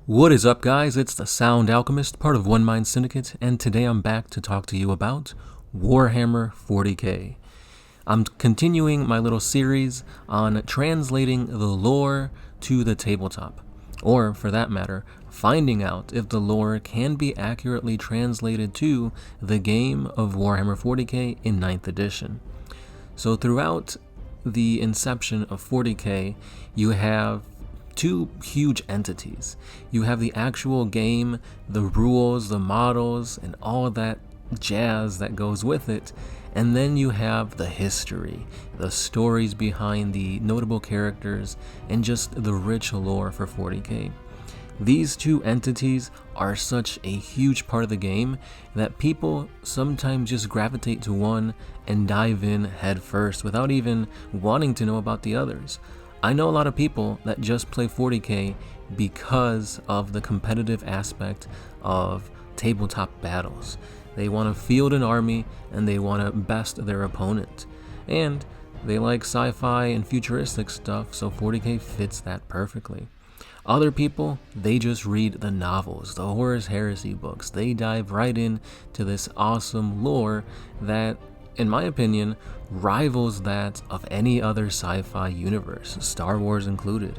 What is up, guys? It's the Sound Alchemist, part of One Mind Syndicate, and today I'm back to talk to you about Warhammer 40k. I'm continuing my little series on translating the lore to the tabletop, or for that matter, finding out if the lore can be accurately translated to the game of Warhammer 40k in 9th edition. So throughout the inception of 40k, you have two huge entities. You have the actual game, the rules, the models, and all that jazz that goes with it. And then you have the history, the stories behind the notable characters, and just the rich lore for 40k. These two entities are such a huge part of the game that people sometimes just gravitate to one and dive in head first without even wanting to know about the others. I know a lot of people that just play 40k because of the competitive aspect of tabletop battles. They want to field an army and they want to best their opponent. And they like sci-fi and futuristic stuff, so 40k fits that perfectly. Other people, they just read the novels, the Horus Heresy books. They dive right into this awesome lore that, in my opinion, rivals that of any other sci-fi universe, Star Wars included.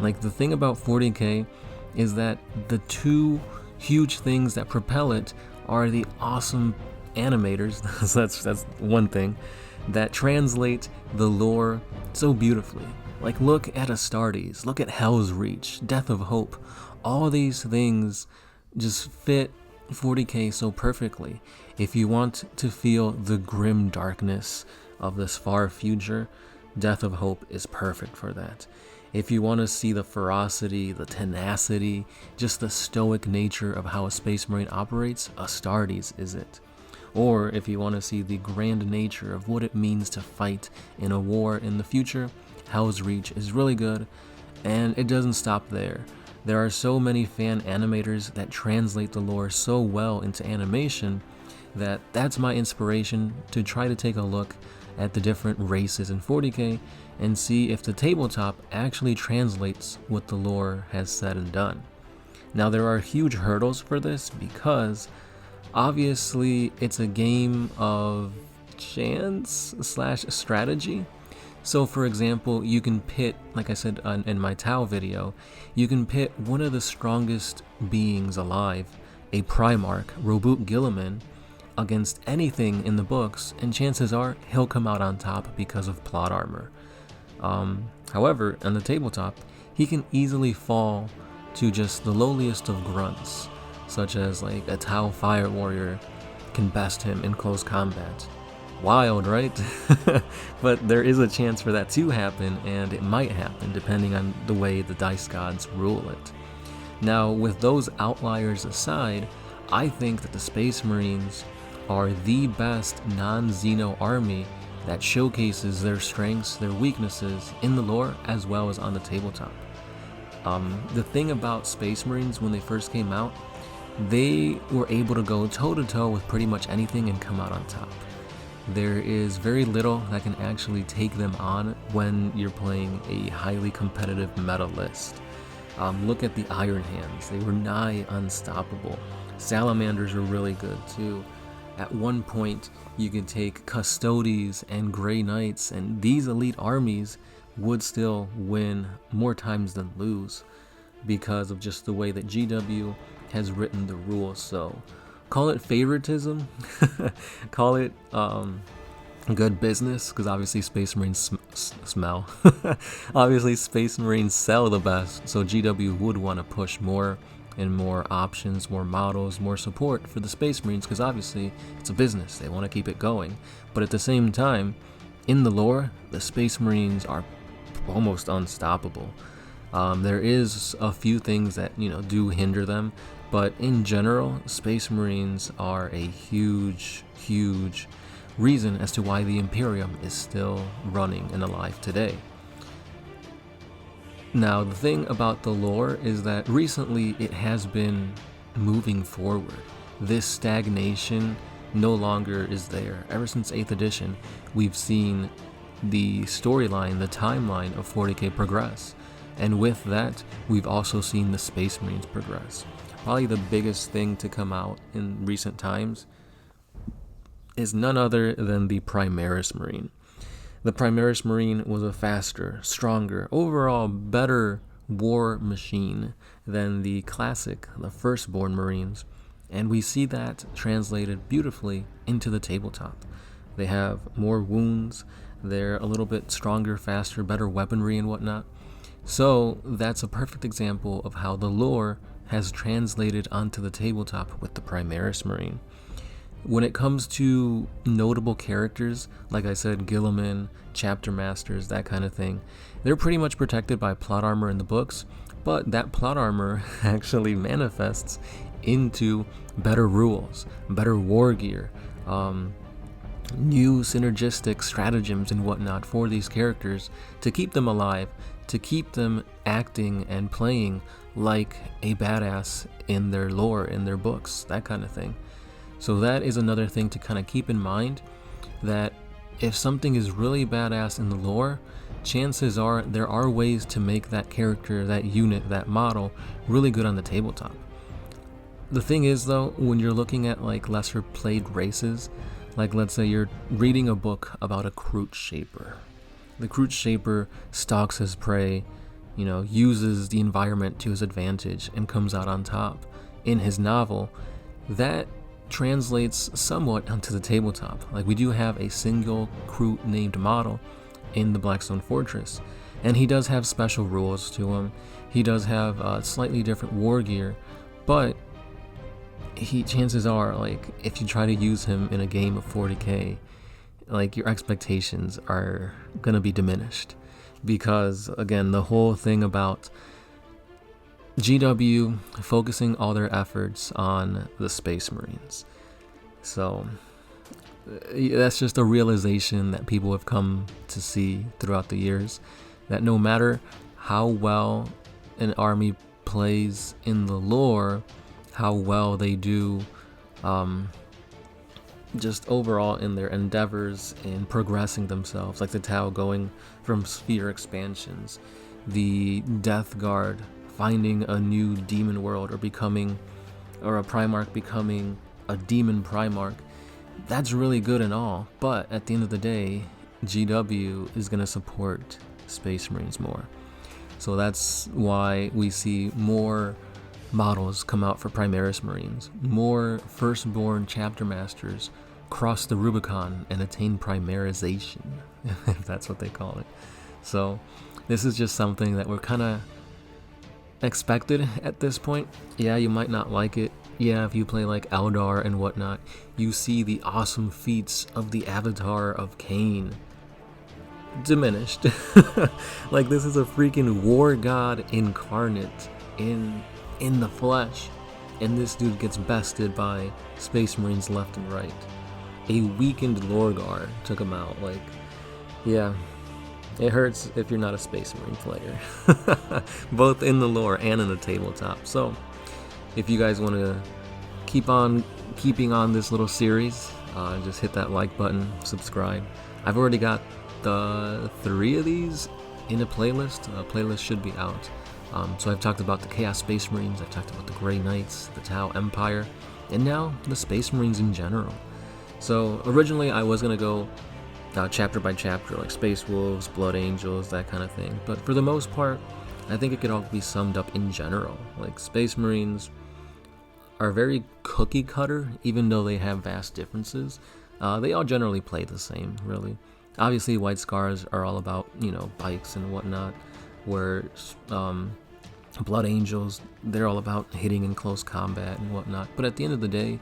Like, the thing about 40k is that the two huge things that propel it are the awesome animators, that's one thing, that translate the lore so beautifully. Like, look at Astartes, look at Hell's Reach, Death of Hope. All these things just fit 40k so perfectly. If you want to feel the grim darkness of this far future, Death of Hope is perfect for that. If you want to see the ferocity, the tenacity, just the stoic nature of how a Space Marine operates, Astartes is it. Or if you want to see the grand nature of what it means to fight in a war in the future, Hell's Reach is really good, and it doesn't stop there. There are so many fan animators that translate the lore so well into animation that that's my inspiration to try to take a look at the different races in 40k and see if the tabletop actually translates what the lore has said and done. Now, there are huge hurdles for this because obviously it's a game of chance / strategy. So, for example, you can pit, like I said in my Tau video, you can pit one of the strongest beings alive, a Primarch, Robut Guilliman, against anything in the books, and chances are he'll come out on top because of plot armor. However, on the tabletop, he can easily fall to just the lowliest of grunts, such as like a Tau Fire Warrior can best him in close combat. Wild, right? But there is a chance for that to happen, and it might happen depending on the way the dice gods rule it. Now, with those outliers aside, I think that the Space Marines are the best non-Xeno army that showcases their strengths, their weaknesses in the lore as well as on the tabletop. The thing about Space Marines when they first came out, they were able to go toe-to-toe with pretty much anything and come out on top. There is very little that can actually take them on when you're playing a highly competitive meta list. Look at the Iron Hands. They were nigh unstoppable. Salamanders are really good too. At one point, you could take Custodes and Grey Knights, and these elite armies would still win more times than lose because of just the way that GW has written the rules. So, call it favoritism, call it good business, because obviously Space Marines smell. Obviously Space Marines sell the best, so GW would want to push more and more options, more models, more support for the Space Marines, because obviously it's a business, they want to keep it going. But at the same time, in the lore, the Space Marines are almost unstoppable. There is a few things that, do hinder them, but in general, Space Marines are a huge reason as to why the Imperium is still running and alive today. Now, the thing about the lore is that recently it has been moving forward. This stagnation no longer is there. Ever since 8th edition, we've seen the storyline, the timeline of 40k progress. And with that, we've also seen the Space Marines progress. Probably the biggest thing to come out in recent times is none other than the Primaris Marine. The Primaris Marine was a faster, stronger, overall better war machine than the classic, the Firstborn Marines, and we see that translated beautifully into the tabletop. They have more wounds, they're a little bit stronger, faster, better weaponry and whatnot. So that's a perfect example of how the lore has translated onto the tabletop with the Primaris Marine. When it comes to notable characters, like I said, Guilliman, chapter masters, that kind of thing, they're pretty much protected by plot armor in the books, but that plot armor actually manifests into better rules, better war gear, new synergistic stratagems and whatnot for these characters to keep them alive, to keep them acting and playing like a badass in their lore, in their books, that kind of thing. So that is another thing to kind of keep in mind, that if something is really badass in the lore, chances are there are ways to make that character, that unit, that model really good on the tabletop. The thing is though, when you're looking at like lesser played races, like let's say you're reading a book about a Kroot Shaper. The Kroot Shaper stalks his prey, uses the environment to his advantage and comes out on top in his novel. That translates somewhat onto the tabletop. Like we do have a single Kroot named model in the Blackstone Fortress, and he does have special rules to him. He does have slightly different war gear, but chances are, like, if you try to use him in a game of 40k, like, your expectations are gonna be diminished, because again, the whole thing about GW focusing all their efforts on the Space Marines. So that's just a realization that people have come to see throughout the years, that no matter how well an army plays in the lore, how well they do just overall in their endeavors in progressing themselves, like the Tau going from sphere expansions, the Death Guard finding a new demon world, or a Primarch becoming a demon Primarch. That's really good and all, but at the end of the day, GW is going to support Space Marines more. So that's why we see more models come out for Primaris Marines, more Firstborn chapter masters cross the Rubicon and attain Primarization, if that's what they call it. So this is just something that we're kind of expected at this point. Yeah, you might not like it. Yeah, if you play like Eldar and whatnot, you see the awesome feats of the Avatar of Cain diminished. Like, this is a freaking war god incarnate in the flesh, and this dude gets bested by Space Marines left and right. A weakened Lorgar took him out. Like, yeah, it hurts if you're not a Space Marine player, both in the lore and in the tabletop. So if you guys want to keeping on this little series, just hit that like button, subscribe. I've already got the 3 of these in a playlist. A playlist should be out. So I've talked about the Chaos Space Marines, I've talked about the Grey Knights, the Tau Empire, and now the Space Marines in general. So originally I was going to go chapter by chapter, like Space Wolves, Blood Angels, that kind of thing. But for the most part, I think it could all be summed up in general. Like, Space Marines are very cookie cutter, even though they have vast differences. They all generally play the same, really. Obviously, White Scars are all about, bikes and whatnot, where Blood Angels, they're all about hitting in close combat and whatnot. But at the end of the day,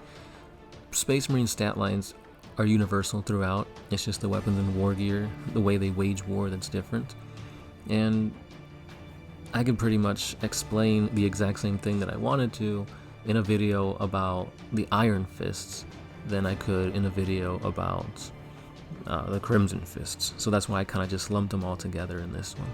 Space Marine stat lines are universal throughout. It's just the weapons and war gear, the way they wage war, that's different. And I can pretty much explain the exact same thing that I wanted to in a video about the Iron Fists than I could in a video about the Crimson Fists. So that's why I kind of just lumped them all together in this one.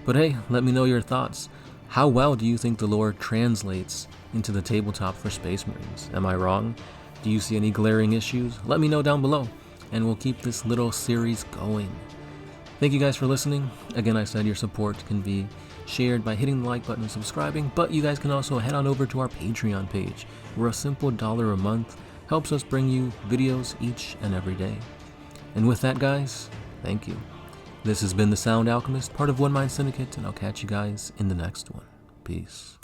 But hey, let me know your thoughts. How well do you think the lore translates into the tabletop for Space Marines? Am I wrong? Do you see any glaring issues? Let me know down below, and we'll keep this little series going. Thank you guys for listening. Again, I said your support can be shared by hitting the like button and subscribing, but you guys can also head on over to our Patreon page, where a simple $1 a month helps us bring you videos each and every day. And with that, guys, thank you. This has been The Sound Alchemist, part of One Mind Syndicate, and I'll catch you guys in the next one. Peace.